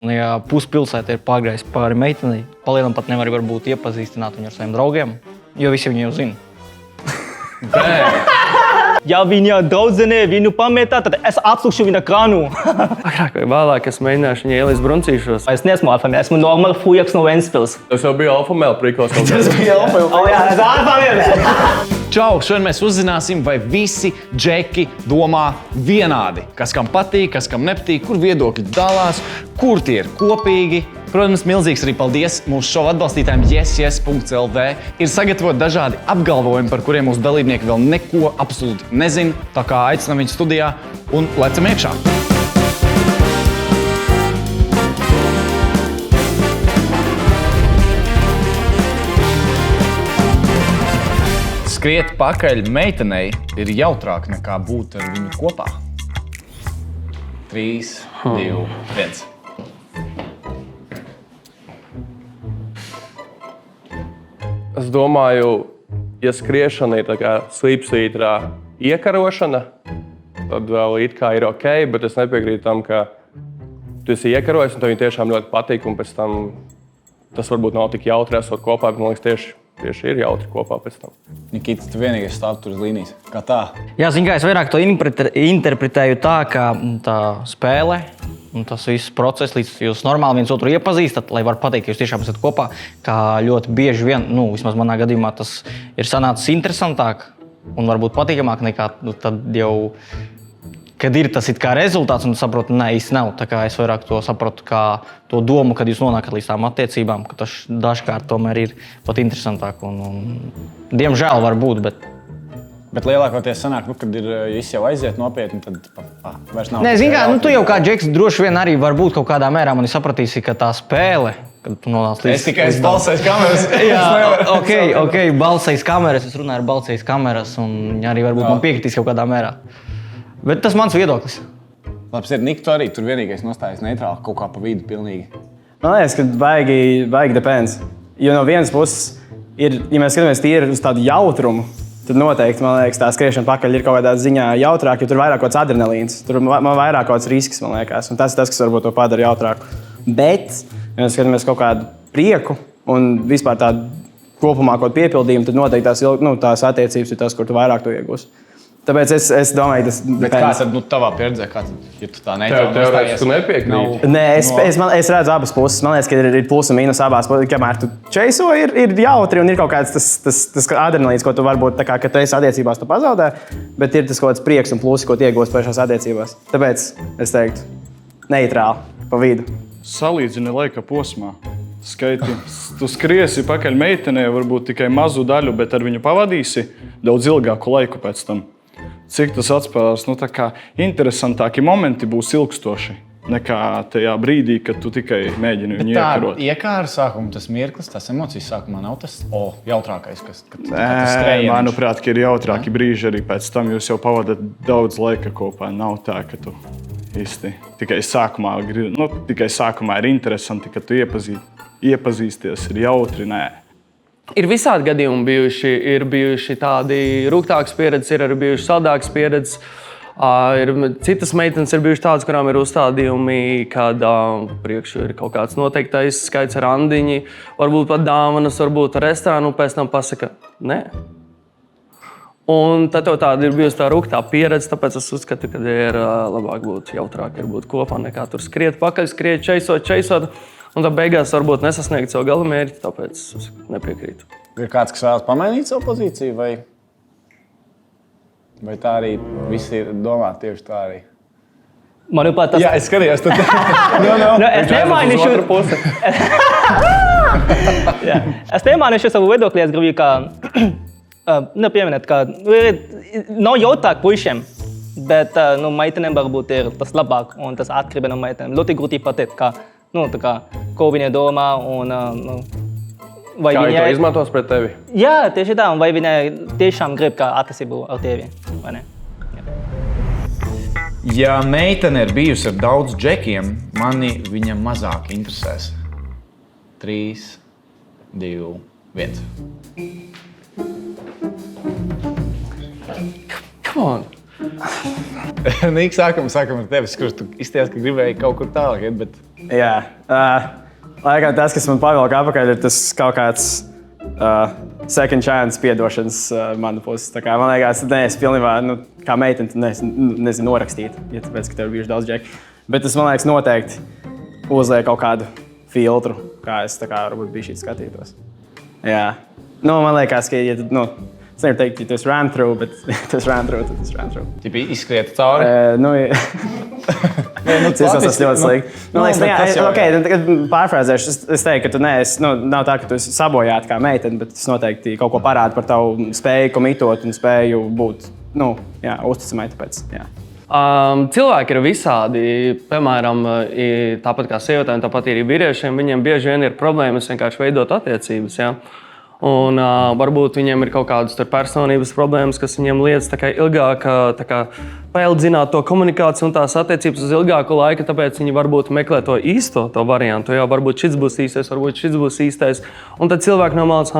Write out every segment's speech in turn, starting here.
Un, ja puspilsēta ir pārgājis pāri meitenei, palielam pat nevar varbūt iepazīstināt viņu ar saviem draugiem, jo visi viņu jau zina. Ja viņa draudzenē viņu pametā, tad es atslukšu viņa krānu. Agrāk vai vēlāk es mēģināšu viņai ielist bruncīšos. Es neesmu alfamēl, esmu normāli fujaks no Ventspils. Tas jau bija alfamēl prikos. Tas bija alfamēl. O jā, es alfamēl. Čau, šodien mēs uzzināsim, vai visi džeki domā vienādi. Kas kam patīk, kas kam nepatīk, kur viedokļi dalās, kur tie ir kopīgi. Protams, milzīgs arī paldies mūsu šova atbalstītājiem yes.lv. Ir sagatavoti dažādi apgalvojumi, par kuriem mūsu dalībnieki vēl neko absolūti nezina. Tā kā aicinām viņu studijā un lecam iekšā. Skriet pakaļ meitenei ir jautrāk nekā būt ar viņu kopā. 3, 2, 1. Es domāju, ja skriešana ir tā kā slīpsvītrā iekarošana, tad vēl it kā ir ok, bet es nepiekrītu tam, ka tu esi iekarojis un tev viņi tiešām ļoti patīk, un pēc tam tas varbūt nav tik jautri esot kopā, bet man liekas tieši ir jautri kopā pēc tam. Nikita, tu vienīgais stāv tur uz līnijas. Kā tā? Jā, zini kā, es vairāk to interpretēju tā, ka tā spēle un tas viss process, līdz jūs normāli viens otru iepazīstat, lai var pateikt, ka jūs tiešām esat kopā, kā ļoti bieži vien, vismaz manā gadījumā, tas ir sanācis interesantāk un varbūt patīkamāk nekā tad jau, kad ir tas it kā rezultāts un saprotu, nē, īsti nav. Tā kā es vairāk to saprotu kā to domu, kad jūs nonākat līdz tām attiecībām, ka tas dažkārt tomēr ir pat interesantāk un diemžēl var būt, Bet lielākoties sanāk, kad ir viss jau aiziet nopietni, tad vairs nav. Nē, zini kā, tu jau kā džeks droši vien arī var būt kaut kādā mērā mani sapratīsi, ka tā spēle, kad tu nonāc līdz... Es tikai balsēju kameras. Jā, ok, balsējas kameras, es runāju ar balsējas kameras un viņi arī varbūt man piekritīs kaut kādā mērā. Bet tas mans viedoklis. Labs ir, Nik, tu arī tur vienīgais nostājas neitrāli, kaut kā pa vidu pilnīgi. Man liekas, ka baigi depends. Jo no vienas puses, ja mēs skatāmies tīri uz tādu jautrumu, tad noteikti, man liekas, tā skriešana pakaļ ir kaut kādā ziņā jautrāk, jo tur vairāk kaut kāds adrenalīns. Tur man vairāk kaut kāds risks, man liekas, un tas ir tas, kas varbūt to padara jautrāku. Bet, ja mēs skatāmies kaut kādu prieku un vispār tādu kopumā kaut piepildījumu, tad noteikti tās attiecības ir tas, kur tu vairāk to iegūsi. Tāpēc es domāju, tas Bet kā tad, tavā pieredzē, ja tu tā neitrāli nostājies? Tu nepiekrīti? Nē, es redzu abas puses. Man liekas, ka ir plus un mīnus abās pusēs. Kamēr tu čeiso, ir jautri un ir kaut kāds tas adrenalīns, ko tu varbūt, tā kā, kad tu esi attiecībās, tu pazaudē, bet ir tas kaut kāds prieks un plusi, ko tu iegūsi pašās attiecībās. Tāpēc es teiktu, neitrāli, pa vidu. Salīdzini laika posmā. Skaiti, tu skriesi pakaļ meitenei, varbūt tikai mazu daļu, bet ar viņu pavadīsi daudz ilgāku laiku pēc tam. Cik tas atspēlēs, tā kā interesantāki momenti būs ilgstoši nekā tajā brīdī, kad tu tikai mēģini viņu iekarot. Tā iekāra sākuma, tas mirklis, tās emocijas sākumā nav tas jautrākais, kas Manuprāt, ka ir jautrāki brīži arī pēc tam. Jūs jau pavadat daudz laika kopā. Nav tā, ka tu īsti tikai sākumā ir interesanti, ka tu iepazīsties, ir jautri, nē. Ir visādi gadījumi bijuši. Ir bijuši tādi rūgtākas pieredzes, ir arī bijuši saldākas pieredzes. Ir citas meitenes ir bijušas tādas, kurām ir uzstādījumi, kad priekšā ir kaut kāds noteiktais skaits randiņi, varbūt pat dāvanas, varbūt restorānu, un pēc tam pasaka, nē. Un tad tev tāda ir bijusi tā rūgtā pieredze, tāpēc es uzskatu, ka ir labāk būt jautrāk, ir būt kopā, nekā tur skriet pakaļ, skriet, čeisot. Un tad beigās varbūt nesasniegt savu galamērķi, tāpēc es nepiekrītu. Ir kāds, kas vēlas pamainīt savu pozīciju, vai tā arī viss ir domāti tieši tā arī? Manuprāt, tas... Jā, es skatījos, tad... Es nemainīšu... Es nemainīšu savu viedokli, es gribu pieminēt, ka nav jautrāk puišiem, bet meitenēm varbūt ir tas labāk, un tas atkarība no meitenēm. Ļoti grūti pateikt, ko viņa domā un vai Kā viņa... to izmantos pret tevi? Jā, tieši tā, un vai viņa tiešām grib kā attiecību ar tevi, vai ne? Ja meitene ir bijusi ar daudz džekiem, mani viņa mazāk interesēs. 3, 2, 1. Come on! Nīk, sākam ar tevi, kurš tu izties, ka gribēji kaut kur tālāk iet, bet... Jā, laikam tas, kas man pavilka apakaļ, ir tas kaut kāds second chance piedošanas mana puses. Tā kā, man liekas, neesi pilnībā, kā meitene, tu nezinu norakstīt, ja tāpēc, ka tev ir bijuši daudz džeki. Bet tas, man liekas, noteikti uzliek kaut kādu filtru, kā es tā kā varbūt biju šī skatītos. Jā. Man liekas, ka, ja tu, es nevaru teikt, ka tu esi ran through, bet tu esi ran through, tad tu esi ran through. Tipi izskriet cauri? Tas ļoti slikti. Man liekas, pārfrāzēšu, es teiktu, ka tu neesi, nav tā, ka tu esi sabojāta kā meitene, bet tas noteikti kaut ko parāda par tavu spēju komitot un spēju būt, uzticamai, tāpēc, jā. Cilvēki ir visādi. Piemēram, tāpat kā sievietēm, tāpat arī vīriešiem, viņiem bieži vien ir problēmas vienkārši veidot attiecības. Ja? Un varbūt viņiem ir kaut kādas personības problēmas, kas viņiem liedz ilgāk paildzināt to komunikāciju un tās attiecības uz ilgāku laiku, tāpēc viņi varbūt meklē to īsto variantu. Jā, varbūt šis būs īstais, varbūt šis būs īstais. Un tad cilvēki no malas,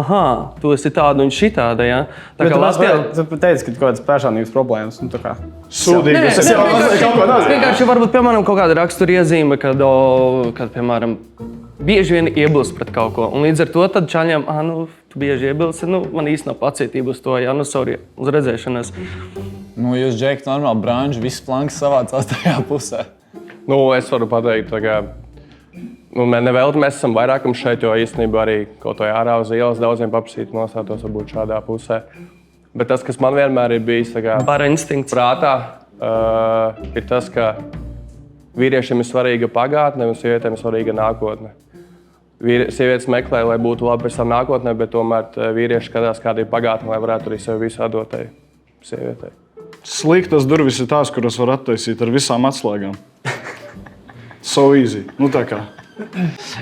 tu esi tāda un šitāda. Ja? Tu teici, ka kaut kādas personības problēmas. Sūdīgas. Vienkārši varbūt, piemēram, kaut kāda raksturiezīme, kad piemēram, bieži vien iebilst pret kaut ko. Un līdz ar to tad čaļiem, tu bieži iebilsti, man īsti nav pacietība uz to, sorry, uz redzēšanos. Jūs, Džeki, normāli branži, visas flankas savācās tajā pusē. Es varu pateikt, nevēlti mēs esam vairākam šeit, jo īstenībā arī kaut vai ārā uz ielas daudziem paprasīt nostātos varbūt šādā pusē. Bet tas, kas man vienmēr ir bijis bara instinkts prātā, ir tas, ka vīriešiem ir svarīga pagātne un sievietēm ir svarīga nākotne. Sievietes meklē, lai būtu labi pēc tam nākotnē, bet tomēr vīrieši skatās, kāda ir pagātne, lai varētu arī sevi visu atdot sievietei. Sliktas durvis ir tās, kuras var attaisīt ar visām atslēgām. So easy. Tā kā.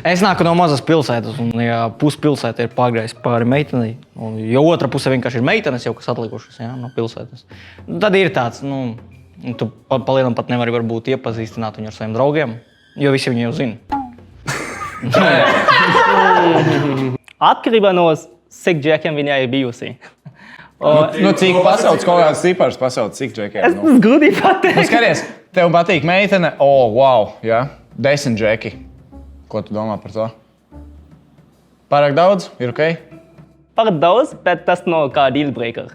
Es nāku no mazas pilsētas, un ja puspilsēta ir pārgājis pāri meitenei, un jo otra puse vienkārši ir meitenes, jau kas atlikušas no pilsētas. Tad ir tāds, tu palielam pat nevari varbūt iepazīstināt viņu ar saviem draugiem, jo visi viņu jau zina. Atkarībā no cik džekiem viņai ir bijusi. Cik pasaules kaut kāds cipars pasaules, cik džekiem? Es grūti pateikt. Skaties, tev patīk meitene, wow, jā, 10 džeki. Ko tu domā par to? Pārāk daudz? Ir ok? Pārāk daudz, bet tas nav kā deal breaker.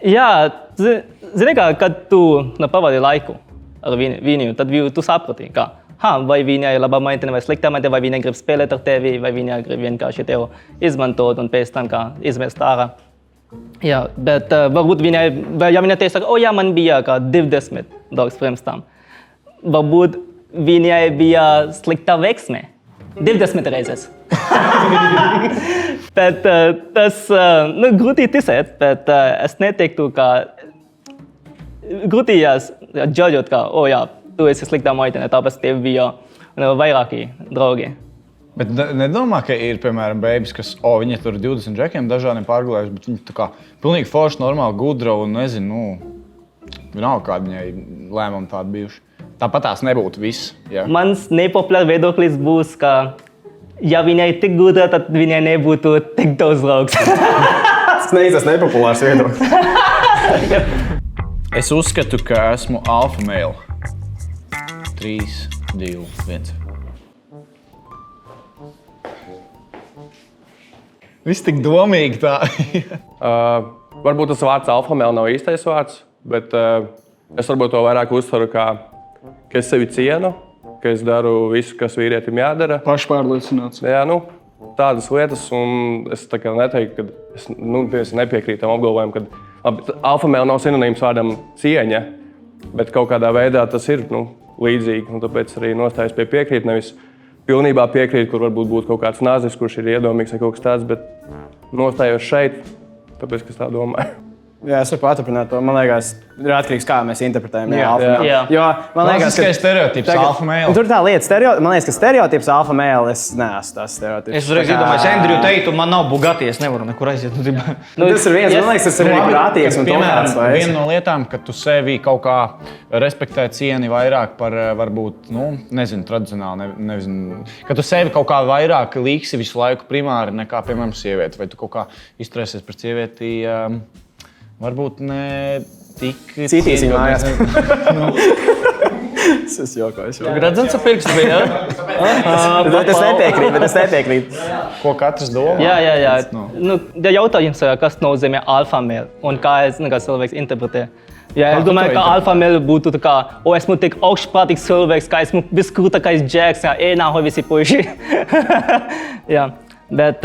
Jā, zini kā, kad tu pavadi laiku ar viņu, tad tu saproti, kā. Vai viņa ir laba meitene vai slikta meitene, vai viņa grib spēlēt ar tevi, vai viņa grib vienkārši tevi izmantot un pēc tam kā izmest ārā. Jā, bet varbūt viņa teica, jā, man bija kā 20 dogs pirms tam. Varbūt viņai bija slikta veiksme 20 reizes. Bet tas grūti ticēt, bet es neteiktu, ka grūti jādžodžot, ka, tu esi sliktā meitene, tāpēc tev bija vairāki draugi. Bet nedomā, ka ir, piemēram, bēbis, kas, viņi tur 20 džekiem dažādiem pārgulējuši, bet viņi tā kā pilnīgi forši, normāli, gudra un nezinu, nav kādi viņai lēmumi tādi bijuši. Tāpat tās nebūtu viss. Jā. Mans nepopulārs viedoklis būs, ka ja viņai tik gudra, tad viņai nebūtu tik daudz draugs. Tas neizsas nepopulārs viedoklis. Es uzskatu, ka esmu alfa male. 3, 2, 1. Viss tik domīgi tā. Varbūt tas vārds alfa male nav īstais vārds, bet es varbūt to vairāk uztveru kā, ka es sevi cienu, ka es daru visu, kas vīrietim jādara. Pašpārliecināts. Jā, tādas lietas, un es tā kā neteiktu, ka es nepiekrītu tam apgalvojumam, ka alfa male nav sinonīms vārdam cieņa, bet kaut kādā veidā tas ir, līdzīgi, un tāpēc arī nostājos pie piekrīt, nevis pilnībā piekrīt, kur varbūt būtu kaut kāds nāzis, kurš ir iedomīgs vai kaut kas tāds, bet nostājos šeit, tāpēc, ka es tā domāju. Jā, es varu paturpināt to. Man liekas, ir atkarīgs, kā mēs interpretējam alfa male. Jo man liekas, ka stereotips alfa male. Tur tā lieta, man liekas, ka stereotips alfa male, es neesmu tās stereotips. Es uzreiz iedomājos, Andriju teitu, man nav Bugatti, es nevaru nekur aiziet. Tas ir viens, man liekas, tas ir labi attieksme un tomēr. Viena no lietām, ka tu sevi kaut kā respektē cieni vairāk par varbūt, tradicionāli, nezinu, ka tu sevi kaut kā vairāk līksi visu laiku primāri nekā, piemēram, sievieti. Vai tu kaut kā izturēsies pret sievieti Varbūt ne tik Citīs viņu mājās. Nu, Es jokoju. Redzams, ka pirksts bija. Bet es nepiekrītu. ko katrs domā? Jā. Nu. Nu, jautājums, kas nozīmē alfa mēl un kā cilvēks interpretē. Jā, es domāju, ka alfa mēl būtu tā kā, esmu tik augstprātīgs cilvēks, ka esmu viskrūtākais džeks, nāho visi puiši. Jā, bet,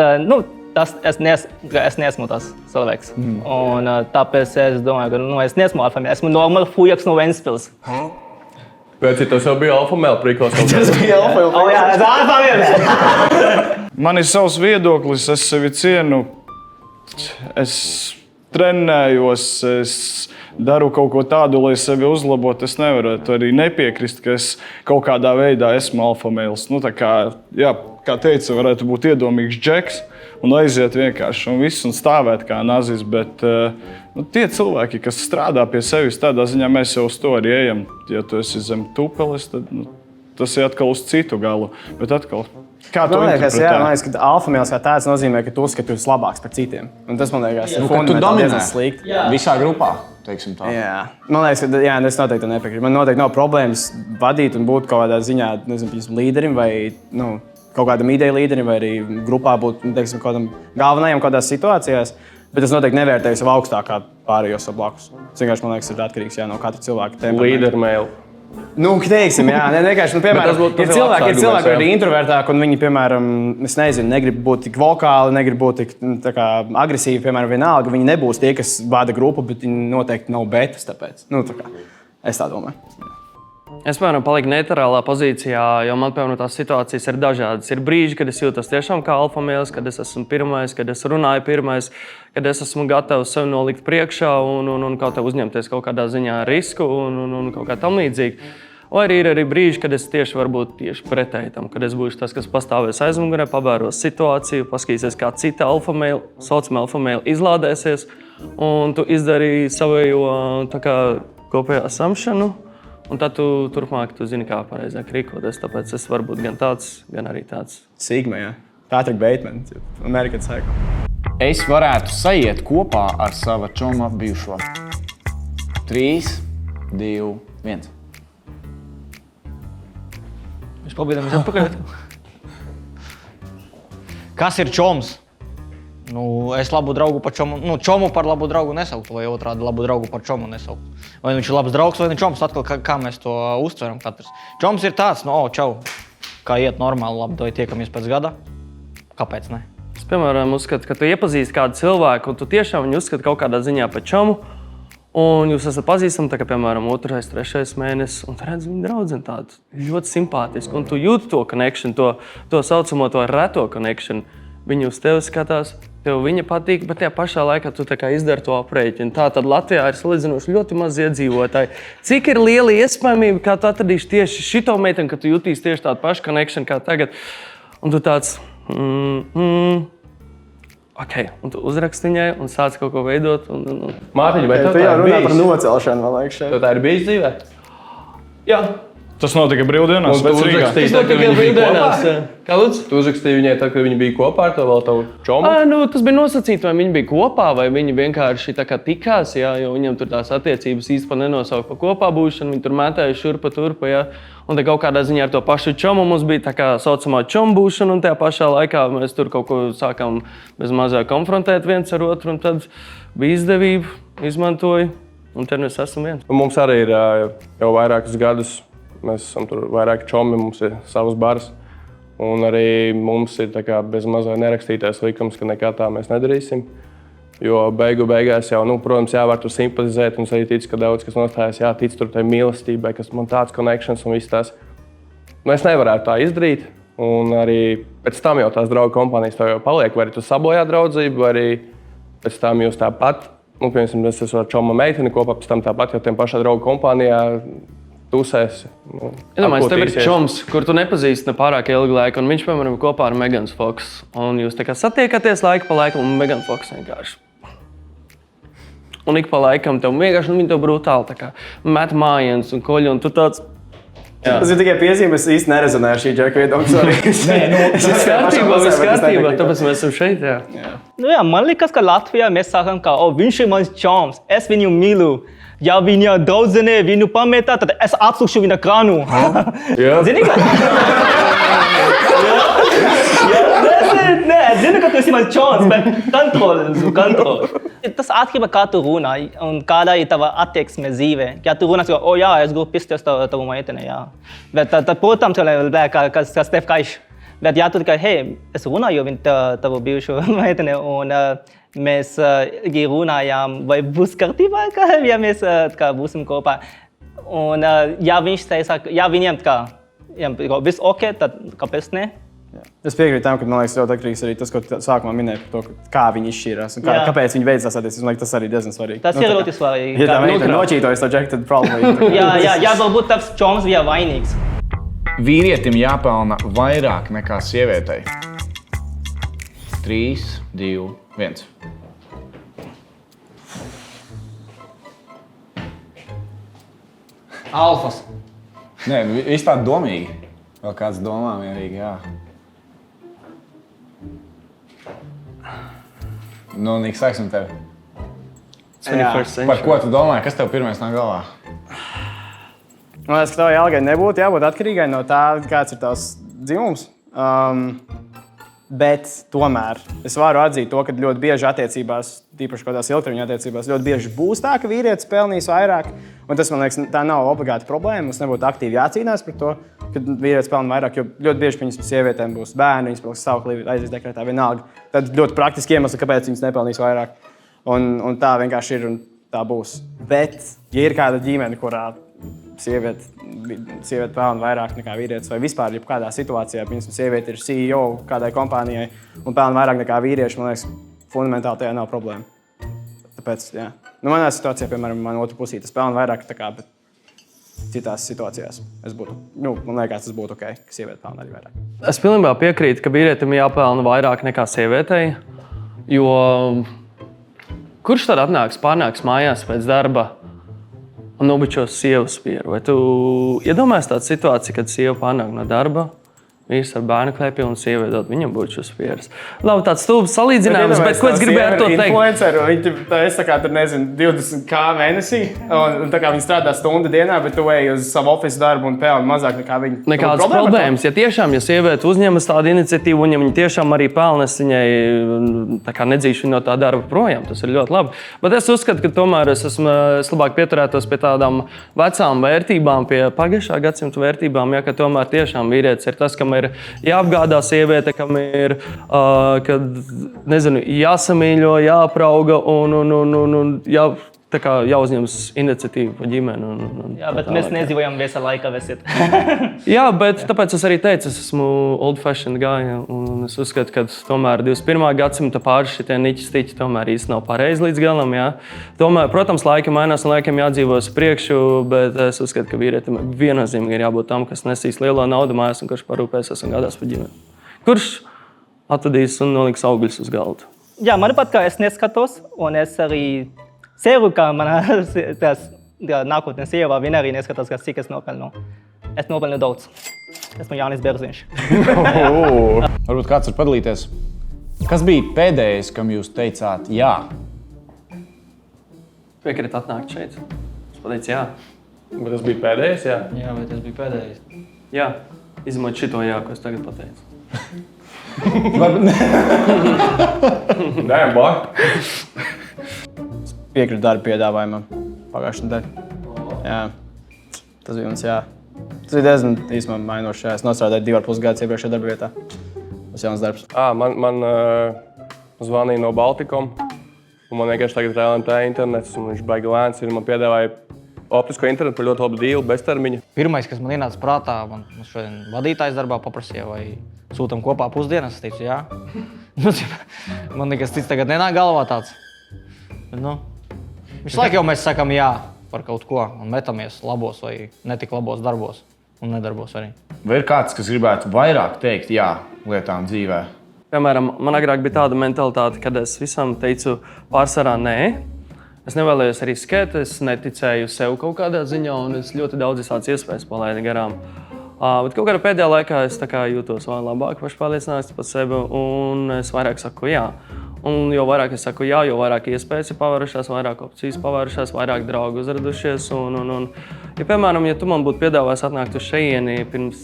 es neesmu tas cilvēks. Un tāpēc es domāju, ka es neesmu alfa mēl, esmu normāli fujaks no Ventspils. Pēc tas jau bija alfa mēl prikos. Jā, es alfa mēl. Man ir savs viedoklis, es sevi cienu. Es trenējos, es daru kaut ko tādu, lai sevi uzlabotu. Es nevaru arī nepiekrist, ka es kaut kādā veidā esmu alfa mēls. Nu, tā kā teica, varētu būt iedomīgs džeks un aiziet vienkārši un viss un stāvēt kā nazis. Bet tie cilvēki, kas strādā pie sevis, tādā ziņā mēs jau uz to arī ejam. Ja tu esi zem tupeles, tad tas ir atkal uz citu galu. Bet atkal, kā to interpretē? Man liekas, ka alfa mēls kā tāds nozīmē, ka tu uzskati, ka tu esi labāks par citiem. Un tas, man liekas, ir Ka tu fundamentāli dominē diezgan slikti. visā grupā, teiksim tā. Jā, man liekas, ka es noteikti tam nepiekrītu. Man noteikti nav problēmas vadīt un būt kaut kādā ziņā, nezinu, līderim vai kaut kādam ideju līderim, vai arī grupā būt teiksim, kādam galvenajam kādās situācijās. Bet es noteikti nevērtēju sev augstāk kā pārējos savu blakus. Tas vienkārši, man liekas, ir atkarīgs no katra cilvēka temperamenta. Līdermēl. Teiksim, jā, vienkārši, piemēram, ir cilvēki, kuri ir introvertāki, un viņi, piemēram, negrib būt tik vokāli, negrib būt tik agresīvi, piemēram, vienalga. Viņi nebūs tie, kas vada grupu, bet viņi noteikti nav betas, tāpēc. Es tā domāju. Es, piemēram, paliku neitrālā pozīcijā, jo man, piemēram, tās situācijas ir dažādas. Ir brīži, kad es jūtos tiešām kā alfa mēls, kad es esmu pirmais, kad es runāju pirmais, kad es esmu gatavs sev nolikt priekšā un kaut kā uzņemties kaut kādā ziņā risku un kaut kā tam līdzīgi. Vai ir arī brīži, kad es varbūt tieši pretēji tam, kad es būšu tas, kas pastāvēs aizmugurē, pavēros situāciju, paskatīsies, kā cita alfa mēl, saucamā alfa mēl izlādēsies, un tu izdarīji savējo kopējo asamšanu. Un tad tu turpmāk zini, kā pareizāk rīkoties. Tāpēc es varu būt gan tāds, gan arī tāds. Sigma, jā. Patrick Bateman, American Psycho. Es varētu sajiet kopā ar sava čoma bijušo. 3, 2, 1. Viņš pabīdamies atpakaļ. Kas ir čoms? Es labu draugu par čomu, čomu par labu draugu nesauktu, vai otrādi labu draugu par čomu nesauktu. Vai viņš ir labs draugs vai ne čoms, atkal kā mēs to uztveram katrs. Čoms ir tāds, čau, kā iet normāli, labi, vai tiekamies pēc gada? Kāpēc ne? Es, piemēram, uzskatu, ka tu iepazīsti kādu cilvēku, un tu tiešām viņu uzskati kaut kādā ziņā par čomu, un jūs esat pazīstami, tā kā, piemēram, 2., 3. mēnesis, un tu redzi viņu draudzeni tādu ļoti simpātisku, un tu jūti to connection, to saucamo, to reto connection. Viņi uz tevi skatās, tev viņa patīk, bet tajā pašā laikā tu izdari to aprēķinu. Tātad Latvijā ir salīdzinoši ļoti maz iedzīvotāji. Cik ir liela iespējamība, kā tu atradīsi tieši šito meiteni, ka tu jutīsi tieši tādu pašu connection kā tagad. Un tu tāds, ok, un tu uzraksti viņai un sāc kaut ko veidot. Mārtiņ, vai Tu jau runā par nocelšanu, man liekas, šeit. tev tā ir bijis dzīvē? Jā. Tas notika brīvdienās, Un bet tu Rīgā. uzrakstīji, tad, kad viņi bija kopā? Kā lūdzu? Tu uzrakstīji viņai, tad, kad viņi bija kopā ar to vēl tavu čomu? Tas bija nosacīts, vai viņi bija kopā, vai viņi vienkārši tikās, jā, jo viņam tur tās attiecības īstenībā nenosauka par kopā būšanu. Viņi tur mētāja šurpa turpa, jā. Un tad kaut kādā ziņā ar to pašu čomu mums bija tā kā saucamā čomu būšana, un tajā pašā laikā mēs tur kaut ko sākām bez mazā konfrontēt viens ar otru, un tad bija izdevība, izmantoja, un tad mēs esam viens. Un mums arī ir jau vairākus gadus. Mēs esam tur vairāki čomi, mums ir savs bars. Un arī mums ir bez mazā nerakstītais likums, ka nekā tā mēs nedarīsim. Jo beigās jau, protams, var tur simpatizēt. Un es arī ticu, ka daudz kas nostājas, tic tur tai mīlestībai, kas man tāds connections un viss tas. Es nevarētu tā izdarīt. Un arī pēc tam jau tās draugu kompānijas tev jau paliek. Vai arī tu sabojā draudzību, vai arī pēc tam jūs tāpat. Piemēram, es esmu ar čoma meiteni kopā, pēc tam tāpat jau tiem pašā draugu kompānijā. Tusēs. Es domāju, tev ir čoms, kur tu nepazīsti ne pārāk ilgu laiku, un viņš, piemēram, ir kopā ar Megan Fox. Un jūs satiekaties laiku pa laikam, un Megan Fox vienkārši. Un ik pa laikam tev vienkārši, viņi tev brutāli met mājienas un koļi, un tu tāds, Tas ir tikai piezīme, es īsti nerezonēju ar šī džeka viedokli. Viss kārtībā, tāpēc mēs esam šeit. Jā. Nu, jā, man liekas, ka Latvijā mēs sakām, ka viņš ir mans čoms, es viņu mīlu. Ja viņa draudzene viņu pametā, tad es atsukšu viņa krānu. Zini, ka? Nē, es zinu, ka tu esi mans čoms, bet kontrol. Tas atkarībā, kā tu runā un kāda ir tava attieksme dzīvē. Ja tu runā, ka, jā, es gribu pisties tavu meiteni, jā. Bet tad, protams, kas tev kaiš. Bet ja tu tikai, hei, es runāju tavu bijušo meiteni un mēs runājām, vai būs kārtībā, ja mēs būsim kopā. Un ja viņš teica, ja viņiem viss ok, tad kāpēc ne? Es piekrītu tam, ka man liekas ļoti atkarīgs arī tas, ko sākumā minēju par to, kā viņi izšķīrās un kāpēc viņi veids tās attiecības. Man liekas, tas arī diezgan svarīgi. Tas ir ļoti svarīgi. Ja tā meitene noķītojas to džeku, tad problēma. Jā, varbūt tavs čoms bija vainīgs. Vīrietim jāpelna vairāk nekā sievietei. 3, 2, 1. Alfas. Nē, viss tā domīgi. Vēl kāds domā vienīgi, jā. Nu, Nik, sāksim tevi. Par ko tu domāji? Kas tev pirmais nāk galvā? Man liekas, ka tavai algai nebūtu jābūt atkarīgai no tā, kāds ir tavs dzimums. Bet tomēr es varu atzīt to, ka ļoti bieži attiecībās, tīpaši kādās ilgtermiņa attiecībās, ļoti bieži būs tā, ka vīrietis pelnīs vairāk. Un tas, man liekas, tā nav obligāti problēma. Mums nebūtu aktīvi jācīnās par to, ka vīrietis pelna vairāk, jo ļoti bieži viņas sievietēm būs bērni, viņas paliks stāvoklī, aizies dekrētā vienalga. Tad ļoti praktiski iemesli, kāpēc viņas nepelnīs vairāk. Un tā vienkārši ir un tā būs. Bet, ja ir kāda ģimene, kurā sieviete pelna vairāk nekā vīrietis, vai vispār jebkādā situācijā, piemēram, sieviete ir CEO kādai kompānijai un pelna vairāk nekā vīrieši, man liekas, fundamentāli tajā nav problēma. Tāpēc, jā. Nu, manā situācijā, piemēram, man otru pusī tas pelna vairāk, bet citās situācijās man liekas, tas būtu ok, ka sieviete pelna arī vairāk. Es pilnībā piekrītu, ka vīrietim jāpelna vairāk nekā sievietei, jo kurš tad pārnāks mājās pēc darba un nobučos sievas spieru? Vai tu iedomājies tādu situāciju, kad sieva pārnāk no darba, vīrs ar bērnu klēpju un sieva dod viņam buču spieras? Labi, tāds stulbs salīdzinājums, bet ko es gribēju ar to teikt? Influenceru, es tā kā tur nezinu, 20k mēnesī, un tā kā viņi strādā stundu dienā, bet tu ej uz savu ofisu darbu un pelni mazāk nekā viņi. Nekādas problēmas. Ja tiešām, ja sieviete uzņemas tādu iniciatīvu un ja viņa tiešām arī pelna, es viņai tā kā nedzīšu viņu no tā darba projām, tas ir ļoti labi. Bet es uzskatu, ka tomēr es labāk pieturētos pie tādām vecām vērtībām, pie pagājušā gadsimta vērtībām, ja ka tomēr tiešām vīrietis ir tas, kam ir jāapgādā sieviete, kam ir jāsamīļo, jāprauga un jāuzņemas iniciatīva par ģimeni. Jā, bet mēs nedzīvojam visā laikā. Jā, bet tāpēc es arī teicu, es esmu old-fashioned guy, un es uzskatu, ka tomēr 21. gadsimta pāri šitie niķi-stiķi tomēr īsti nav pareizi līdz galam. Jā. Tomēr, protams, laika mainās un laikam jādzīvos priekšu, bet es uzskatu, ka vīrietim viennozīmīgi ir jābūt tam, kas nesīs lielo naudu mājās un kurš parūpēsies un gādās par ģimeni. Kurš atvedīs un noliks augļus uz galdu? Jā, man pat kā es neskatos, un es arī ceru, ka manā nākotnes sievā viņa arī neskatās, cik es nopelnu. Es nopelnu daudz. Esmu Jānis Berziņš. Varbūt kāds var padalīties. Kas bija pēdējais, kam jūs teicāt jā? Piekrīt atnākt šeit. Es pateicu jā. Bet tas bija pēdējais, jā? Jā, bet tas bija pēdējais. Jā, izņemot šito jā, ko es tagad pateicu. Nē, bā. Piekrītu darba piedāvājumam pagājušajā nedēļā. Jā, tas bija mums jā. Tas bija diezgan īstenībā mainošs. Es nostrādāju 2,5 gadus iepriekšējā darba vietā. Tas jauns darbs. Man zvanīja no Baltikom. Un man vienkārši tagad ir LMT internets, un viņš baigi lēns. Man piedāvāja optisko internetu par ļoti labu dīlu, beztermiņa. Pirmais, kas man ienāca prātā, man šodien vadītājs darbā paprasīja, vai sūtam kopā pusdienas. Es teicu, jā. Man nekas cits tagad nenāk galvā tāds. Visu laiku jau mēs sakam jā par kaut ko un metamies labos vai netik labos darbos un nedarbos arī. Vai ir kāds, kas gribētu vairāk teikt jā lietām dzīvē? Piemēram, man agrāk bija tāda mentalitāte, kad es visam teicu pārsvarā nē. Es nevēlējos riskēt, es neticēju sev kaut kādā ziņā, un es ļoti daudz visādas iespējas palaidu garām. Bet kaut kādā pēdējā laikā es jūtos vēl labāk, pašpārliecināts par sevi, un es vairāk saku jā. Un jo vairāk es saku jā, jo vairāk iespējas ir pavērušās, vairāk opcijas pavērušās, vairāk draugu uzradušies. Ja, piemēram, ja tu man būtu piedāvājis atnākt uz šejieni pirms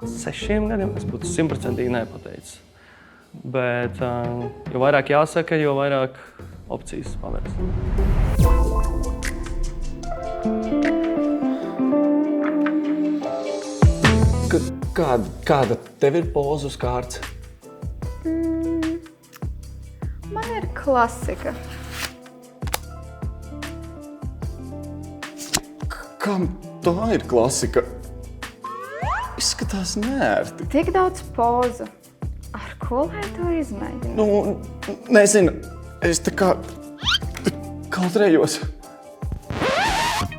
6 gadiem, es būtu 100% nepateicis. Bet jo vairāk jāsaka, jo vairāk opcijas pavērs. Kāda tev ir poza uz kārts? Man ir klasika. Kam tā ir klasika? Izskatās neērti. Tik daudz pozu. Ar ko lai to izmēģinu? Nu, nezinu, es tā kā kautrējos.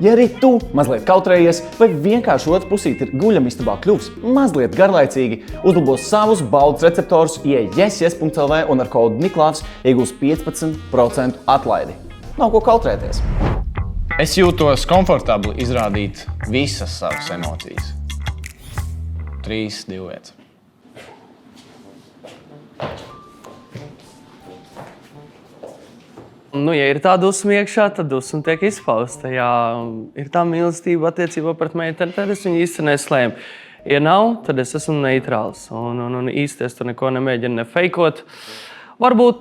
Ja arī tu mazliet kautrējies, vai vienkārši otru pusīt ir guļamistabā kļuvis mazliet garlaicīgi, uzlabos savus baudas receptorus, ieej yes.lv un ar kodu Niklāvs iegūs 15% atlaidi. Nav ko kautrēties. Es jūtos komfortabli izrādīt visas savas emocijas. 3, 2, 1. Nu, ja ir tā dusma iekšā, tad dusma tiek izpausta. Ja ir tā mīlestība attiecībā pret meiteni, tad es viņu īsti neslēmu. Ja nav, tad es esmu neitrāls. Un īsti es tur neko nemēģinu nefeikot. Varbūt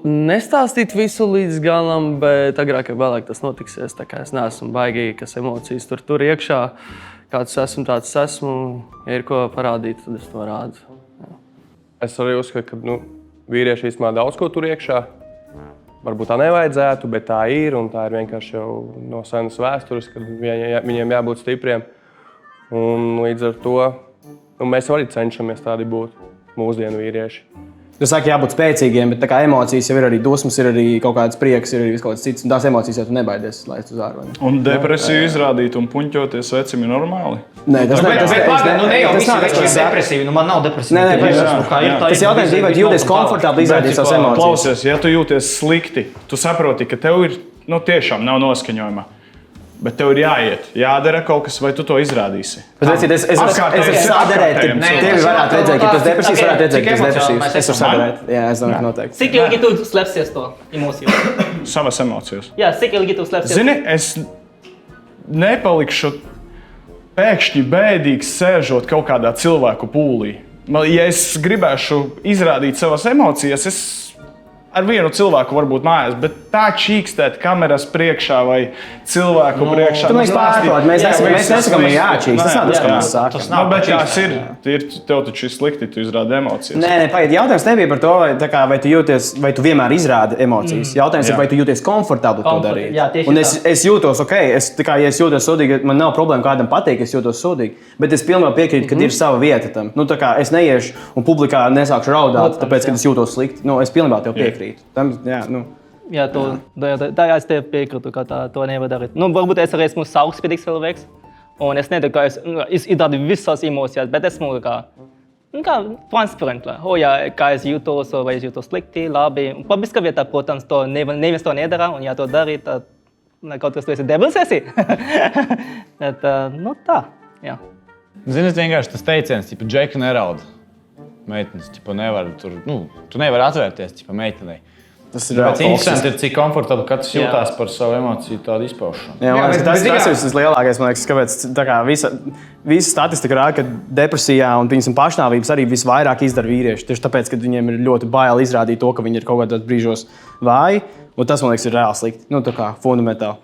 nestāstīt visu līdz galam, bet agrāk vai vēlāk tas notiksies. Tā kā es neesmu baigi, kas emocijas tur iekšā. Kāds esmu, tāds esmu. Ja ir ko parādīt, tad es to rādu. Jā. Es arī uzskatu, ka vīrieši īstenībā daudz ko tur iekšā. Varbūt tā nevajadzētu, bet tā ir, un tā ir vienkārši jau no senas vēstures, kad viņiem jābūt stipriem. Un līdz ar to mēs arī cenšamies tādi būt mūsdienu vīrieši. Tu saki, jābūt spēcīgiem, bet tā kā emocijas jau ir arī dusmas, ir arī kaut kāds prieks, ir arī kaut kāds cits. Un tās emocijas jau tu nebaidies laist uz ārā. Un depresiju izrādīt un puņķoties vecim ir normāli? Nē, tas nav depresīvi. Man nav depresīvi. Tas jautājums ir, vai tu jūties komfortabli izrādīt savas emocijas? Klausies, ja tu jūties slikti, tu saproti, ka tev ir tiešām nav noskaņojuma. Bet tev ir jāiet, jādara kaut kas, vai tu to izrādīsi. Es varu sadarēt, tevi varētu redzēt, ka tas depresijas varētu redzēt, ka tas depresijas. Es varu sadarēt, jā, es domāju, ka noteikti. Cik ilgi tu slēpsies to emociju? Savas emocijas. Jā, cik ilgi tu slēpsies? Zini, es nepalikšu pēkšņi bēdīgs sēžot kaut kādā cilvēku pūlī. Ja es gribēšu izrādīt savas emocijas, es ar vienu cilvēku varbūt mājās, bet tā čīkstēt kameras priekšā vai cilvēku priekšā. Tu mēs pārklāt, mēs nesakām, ka jāčīkst. Tas nav tas, ko mēs sākam. Bet tās ir, tev taču ir slikti, tu izrādi emocijas. Nē, paiet, jautājums nebija par to, vai tu jūties, vai tu vienmēr izrādi emocijas. Jautājums ir, vai tu jūties komfortabli to darīt. Jā, un es jūtos, ja es jūtos sūdīgi, man nav problēma kādam pateikt, es jūtos sūdīgi, bet es pilnībā piekrītu, ka ir sava vieta tam. Es neiešu un publikā nesākšu raudāt, tāpēc, ka es jūtos slikti. Es pilnībā tev piekrītu. Jā, tā es tev piekrītu, ka to nevar darīt. Varbūt es arī esmu saukspīdīgs cilvēks, un es nedaru, ka es izrādu visas emocijas, bet esmu kā transparents. Kā es jūtos, vai es jūtos slikti, labi. Publiskā vietā, protams, to neviens to nedara, un ja to darīt, tad kaut kas tu esi debils esi. Bet, tā, jā. Zini, vienkārši tas teiciens, ka džeki neraud. Meitenes, nevar tur, tu nevari atvērties, meitenei. Tas ir interesanti, cik komfortabli katrs jūtās par savu emociju tādu izpaušanu. Jā, tas ir tas lielākais, man liekas, kāpēc visa statistika rāda, ka depresijā un pašnāvības arī visvairāk izdara vīrieši. Tieši tāpēc, ka viņiem ir ļoti bail izrādīt to, ka viņi ir kaut kādos brīžos vāji, un tas, man liekas, ir reāli slikti, kā fundamentāli.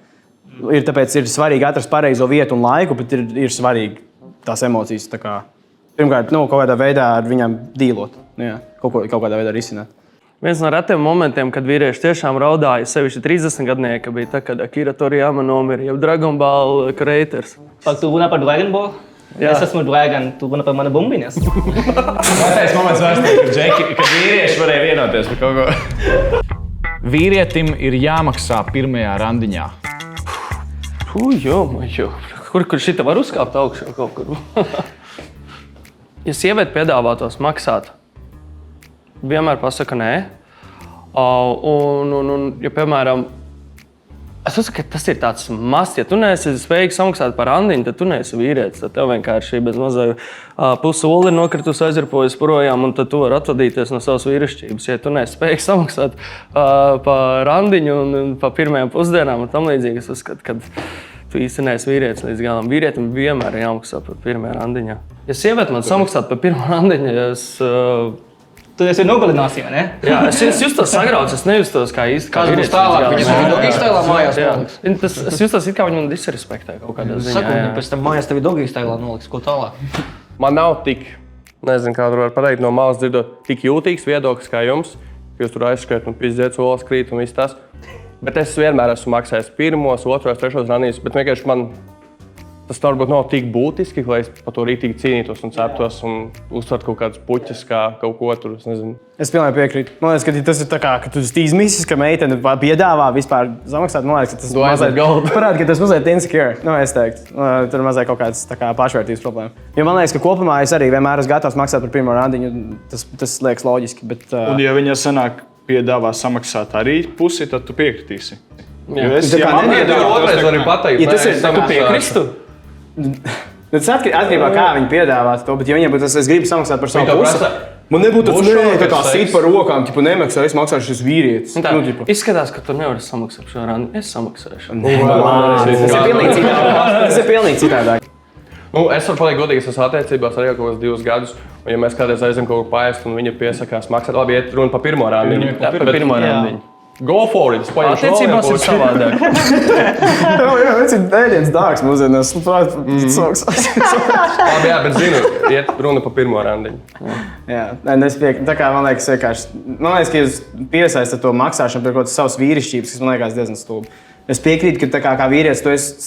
Tāpēc ir svarīgi atrast pareizo vietu un laiku, bet ir svarīgi tās emocijas, pirmkārt, kaut kādā veidā ar viņām dīlot, kaut kādā veidā risināt. Viens no retiem momentiem, kad vīrieši tiešām raudāja, sevišķi 30-gadnieki, bija tā, kad Akira Toriyama nomira, jau Dragon Ball creators. Tu runā par Dragon Ball? Jā. Es esmu Dragon, tu runā par mani bumbiņas. Mātais moments vēsturē, kad vīrieši varēja vienoties par kaut ko. Vīrietim ir jāmaksā pirmajā randiņā. Kur šita var uzkāpt augšā kaut kur? Ja sieviete piedāvātos maksāt, vienmēr pasaka nē. Ja, piemēram, Es uzskatu, ka tas ir tāds mazs. Ja tu neesi spējīgs samaksāt par randiņu, tad tu neesi vīrietis. Tad tev vienkārši bez mazā pusoli ir nokritusi, aizripojas projām, un tad tu vari atvadīties no savas vīrišķības. Ja tu neesi spējīgs samaksāt par randiņu un par pirmajām pusdienām un tam līdzīgi, es uzskatu, ka tu īsti neesi vīrietis līdz galam. Vīrietim vienmēr ir jāmaksā par pirmajā randiņā. Ja sieviete man samaksātu par pirmo randiņu, Tu esi nogalināsi, vai ne? Jā, es justos sagrauts, es nejustos kā īsti. Kāds būs tālāk? Viņas dogī stailā mājās noliks. Es justos it kā viņi man disrespektē kaut kādā ziņā. Saku, pēc tam mājās tevi dogī stailā noliks. Ko tālāk? Man nav tik, nezinu, kā tur var pateikt, no malas dzirdot, tik jūtīgs viedoklis kā jums. Jūs tur aizskriet un pizdzēt solas krīt un viss tas. Bet es vienmēr esmu maksājis pirmos, otros, trešos ranīs, bet vienkārši man tas varbūt nav tik būtiski, lai es par to rītīgi cīnītos un ceptos un uztvertu kaut kādas puķas, kā kaut ko tur, es nezinu. Es pilnīgi piekrītu. Man liekas, ka tas ir tā kā, ka tu izmisis, ka meitene piedāvā vispār samaksāt. Man liekas, ka tas mazliet parāda, ka tas mazliet insecure. Nu, es teiktu, tur ir mazliet kaut kāds tā kā pašvērtības problēma. Jo man liekas, ka kopumā es arī vienmēr esmu gatavs maksāt par pirmo randiņu. Tas liekas loģiski. Bet, Un ja viņa sanāk piedāvā samaksāt arī pusi, tad tu piekritīsi. Jā. Ja man piedāvā, otrais var arī pateikt. Ja tas ir, tu piekristu? Tas atkarībā kā viņi piedāvā to, bet ja viņiem būtu tas, es gribu samaksāt par savu pusi, man nebūtu tāds, tā kā sīt par rokām, tipu nemaksā, es maksāšu šis vīrietis. Izskatās, ka tu nevari samaksāt šo randu. Es samaksāšu. Tas ir pilnīgi citādāk. Nu, es varu pateikt godīgi, es esmu attiecībās arī kaut kādus 2 gadus. Un ja mēs kādreiz aizem kaut ko paēst un viņa piesakās maksāt, labi, iet runa par pirmo randiņu. Par pirmo randiņu. Go for it! Attiecībās ir savādāk. Jā, tas ir ēdienas dārgs mūsdienās. Labi, jā, bet zinu, iet runa par pirmo randiņu. Jā, es piekrītu. Tā kā man liekas, ka jūs piesaistat to maksāšanu par kaut kādas savas vīrišķības, kas man liekas diezgan stulbi. Es piekrītu, ka kā vīrietis tu esi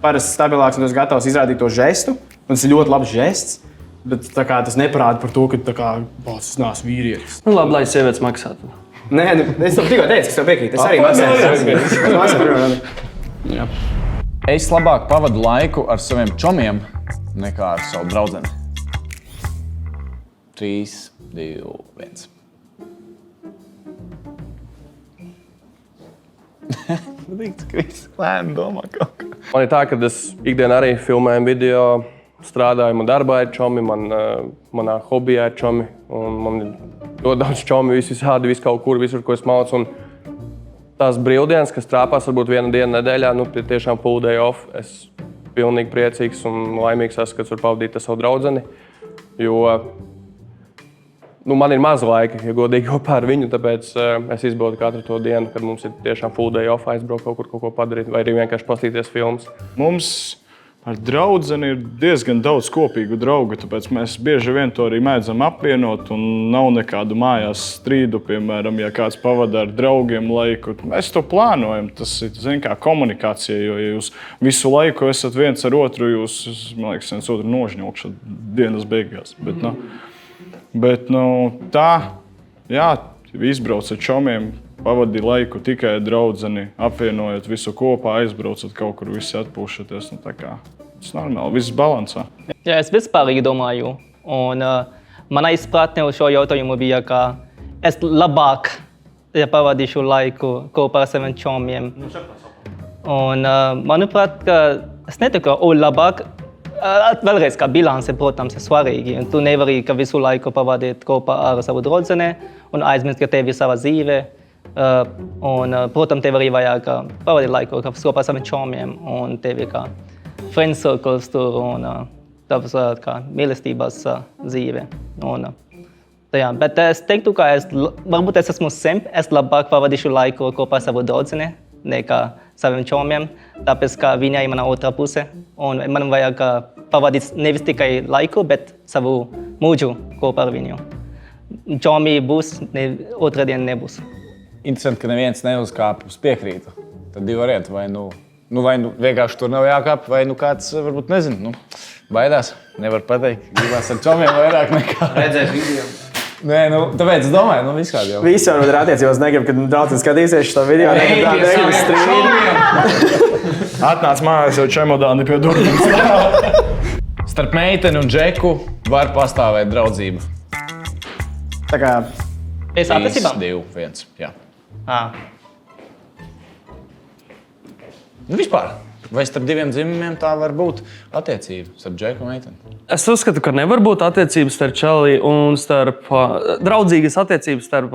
parasti stabilāks un tu esi gatavs izrādīt to žestu. Un tas ir ļoti labs žests. Bet tas neparāda par to, ka tas neesmu vīrietis. Nu, labi, lai sievietes maksātu. Nē, es tev tikko teicu, ka tev piekrīt. Es arī maksāju. Es labāk pavadu laiku ar saviem čomiem nekā ar savu draudzeni. 3, 2, 1. Līdz, ka viss lēni domā kaut kā. Man ir tā, ka es ikdienā arī filmēju video, strādāju, man darbā ir čomi, manā hobijā ir čomi. Un man ir ļoti daudz čomi, visādi, kaut kur, visur, ko es mācu. Un tās brīvdienas, kas trāpās varbūt 1 dienu nedēļā, tie tiešām full day off. Es pilnīgi priecīgs un laimīgs esmu, kad varu pavadīt ar savu draudzeni. Jo man ir maz laika, ja godīgi kopā ar viņu, tāpēc es izbaudu katru to dienu, kad mums ir tiešām full day off, aizbraukt kaut ko padarīt, vai arī vienkārši paskatīties filmas. Mums ar draudzeni ir diezgan daudz kopīgu draugu, tāpēc mēs bieži vien to arī mēdzam apvienot un nav nekādu mājās strīdu, piemēram, ja kāds pavada ar draugiem laiku. Mēs to plānojam, tas ir, kā komunikācija, jo ja jūs visu laiku esat viens ar otru, jūs, man liekas, viens otru nožņaukšat dienas beigās. Bet tā, jā, izbrauc ar čomiem, pavadi laiku tikai draudzeni, apvienojot visu kopā, aizbraucat kaut kur, visi atpūšaties. Tas ir normāli, viss balansā. Jā, es vispārīgi domāju. Un manā izpratnē uz šo jautājumu bija, ka es labāk pavadīšu laiku kopā ar saviem čomiem. Un manuprāt, ka es neteiktu, ka labāk. Vēlreiz, kā bilance, protams, ir svarīgi. Tu nevari visu laiku pavadīt kopā ar savu draudzeni un aizmirst, ka tev ir sava dzīve. Protams, tev arī vajag pavadīt laiku kopā ar saviem čomiem un tev ir kā friend circles tur un tavs kā mīlestības dzīve. Bet es teiktu, ka varbūt es esmu es labāk pavadīšu laiku kopā ar savu draudzeni nekā saviem čomiem, tāpēc, ka viņa ir mana otrā puse. Un man vajag pavadīt nevis tikai laiku, bet savu mūžu kopā ar viņu. Čomi būs, otrā diena nebūs. Interesanti, ka neviens neuzkāp uz piekrītu. Tad 2 varianti. Vai vienkārši tur nav jākāp, vai kāds, varbūt nezinu, baidās. Nevar pateikt, gribās ar čomiem vairāk nekā. Redzēs video. Nē, tāpēc es domāju, visādi jau. Visi jau ir attiecībās, negribu, kad draudzene skatīsies šo video. Negribu strīdīt. Atnāc mājās jau čemodāni pie durvīm. Starp meiteni un džeku var pastāvēt draudzība. Tā kā... Pēc attiecībām? 3, 2, 1, jā. Vispār. Vai starp diviem dzimumiem tā var būt attiecība starp džeku un meiteni? Es uzskatu, ka nevar būt attiecības starp čali un draudzīgas attiecības starp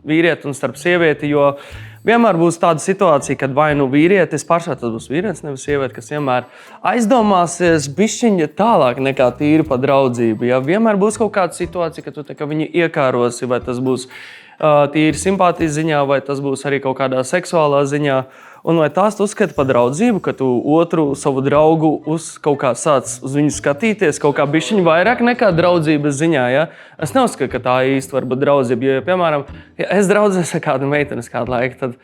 vīrieti un starp sievieti, jo vienmēr būs tāda situācija, kad vai nu vīrietis, pārsvarā tas būs vīrietis, nevis sieviete, kas vienmēr aizdomāsies bišķiņa tālāk nekā tīri pa draudzību. Ja? Vienmēr būs kaut kāda situācija, ka tu viņu iekārosi, vai tas būs tīri simpātijas ziņā, vai tas būs arī kaut kādā seksuālā ziņā. Un vai tās tu uzskati par draudzību, ka tu otru savu draugu kaut kā sāc uz viņu skatīties, kaut kā bišķiņu vairāk nekā draudzības ziņā? Ja? Es neuzskatu, ka tā īsti var būt draudzība. Jo, piemēram, ja es draudzēs ar kādu meiteni kādu laiku, tad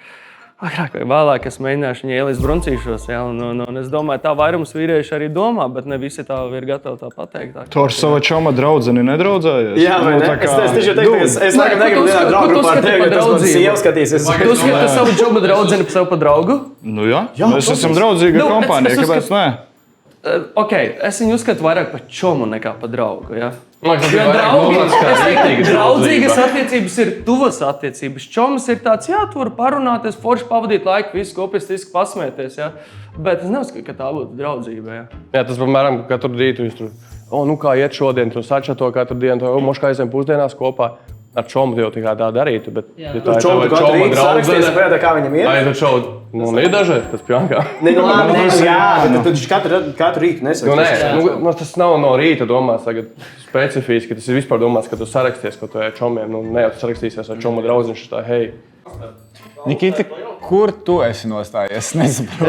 agrāk vai vēlāk es mēģināšu viņai ielīst bruncīšos. Ja? Un es domāju, tā vairums vīrieši arī domā, bet ne visi tā ir gatavi tā pateikt. Tu ar savu čoma draudzeni nedraudzējies? Jā, vai ne? Es tieši teiktu, ka es laikam negribu vienā draugu grupā ar tevi, jo tas man sieva skatīsies. Tu skati savu čoma draudzeni sev pa draugu? Nu jā, mēs esam draudzīga kompānija, kāpēc ne? Ok, es viņu uzskatu vairāk par čomu nekā par draugu. Ja? Draudzīgas attiecības ir tuvas attiecības. Čoms ir tāds, jā, tu vari parunāties, forši pavadīt laiku, visu kopistiski pasmēties. Ja? Bet es neuzskatu, ka tā būtu draudzība. Ja? Jā, tas piemēram, katru rītu jūs tur, nu kā iet šodien, tu sačato katru dienu, moškā aiziem pusdienās kopā. Ar čomu jau tā darītu, bet ja tā ir čoma draudzene, kā viņam ir? Ai, tu čomu, ir daži, tas pjankā. Jā, bet tu katru rītu nesaksties. Tas nav no rīta domās tagad specifiski, tas ir vispār domās, ka tu saraksties, ko tu ar čomiem, ne jau tu sarakstīsies ar čomu draudzeni, šitā, hei. Nikita, kur tu esi nostājies?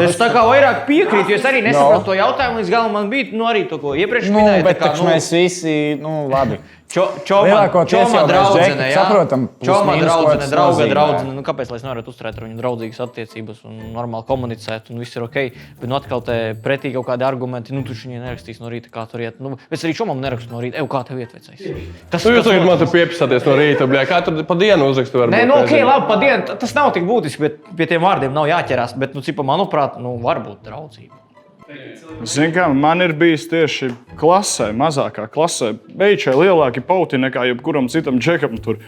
Es tā kā vairāk piekrītu, jo es arī nesaprotu to jautājumu līdz galam. Man bija arī to, ko iepriekš minēju. Bet mēs visi, labi. Čoma draudzene, jā. Saprotam, čoma draudzene, drauga draudzene. Nu, kāpēc lai es nevarētu uzturēt ar viņu draudzīgas attiecības un normāli komunicēt un viss ir ok? Bet nu atkal te pretī kaut kādi argumenti, nu tu viņai nerakstīs no rīta, kā tur iet. Nu, es arī čomam nerakstu no rīta, kā tev iet vecais. Jūs tagad man te piepisāties no rīta, bļā, kā tur pa dienu uzrakstu varbūt? Nē, nu ok, labi, pa dienu, tas nav tik būtiski, bet pie tiem vārdiem nav jāķerās. Bet, nu, cipa, manuprāt, var būt draudzība. Zini, kā man ir bijis tieši klasē, mazākā klasē, beidzai lielāki pauti nekā jebkuram citam džekam tur.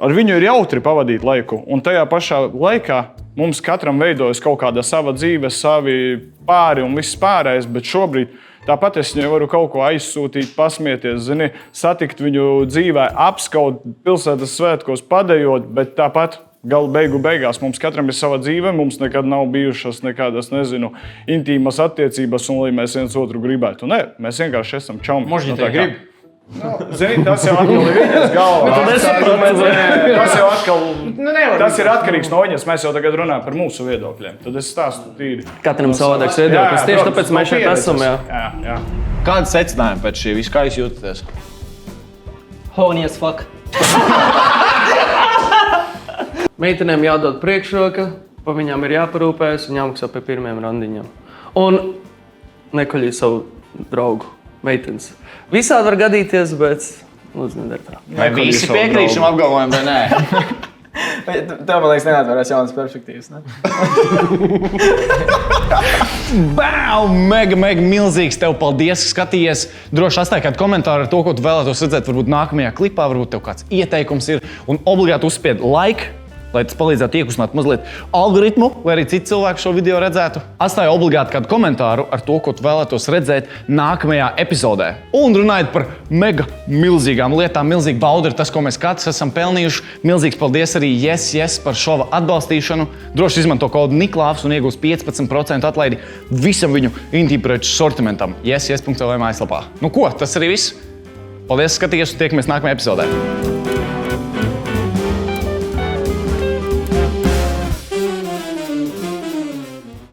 Ar viņu ir jautri pavadīt laiku, un tajā pašā laikā mums katram veidojas kaut kāda sava dzīve, savi pāri un viss pārējais, bet šobrīd tāpat es viņai varu kaut ko aizsūtīt, pasmieties, zini, satikt viņu dzīvē, apskaut pilsētas svētkos, padejot, bet tāpat beigās mums katram ir sava dzīve, mums nekad nav bijušas nekādas, nezinu, intīmas attiecības, un lai mēs viens otru gribētu. Nē, mēs vienkārši esam čomi. Možda tā grib. Zini, tas jau atkal ir viņas galvā. Tas jau atkal, tas ir atkarīgs no viņas. Mēs jau tagad runājam par mūsu viedokļiem. Tad es stāstu tīri. Katram savādāks viedoklis. Tieši tāpēc mēs šeit esam. Jā. Kāda secinājuma pēc šī viss? Kā jūs jūtaties? Horny as fuck. Meitenēm jādod priekšroka, pa viņām ir jāparūpējas un jāmaksā pie pirmiem randiņiem. Un nekuļī savu draugu, meitenes. Visādi var gadīties, bet lūdzu nedara tā. Vai visi piekrīt šim apgalvojumam, vai nē? Tev, man liekas, neatvērās jaunas perspektīvas, ne? Bau! Mega milzīgs tev paldies, ka skatījies. Droši atstāj kādu komentāru ar to, ko tu vēlētos redzēt varbūt nākamajā klipā, varbūt tev kāds ieteikums ir. Un obligāti uzspied like, lai tas palīdzētu iekustināt mazliet algoritmu, lai arī citi cilvēki šo video redzētu. Atstāj obligāti kādu komentāru ar to, ko tu vēlētos redzēt nākamajā epizodē. Un runājot par mega milzīgām lietām, milzīgi bauda ir tas, ko mēs katrs esam pelnījuši. Milzīgs paldies arī Yes par šova atbalstīšanu. Droši izmanto kodu Niklāvs un iegūs 15% atlaidi visam viņu intīmpreču sortimentam yes.lv mājaslapā. Nu ko, tas arī viss. Paldies, ka skatījāties un tiekamies nākamajā epizodē.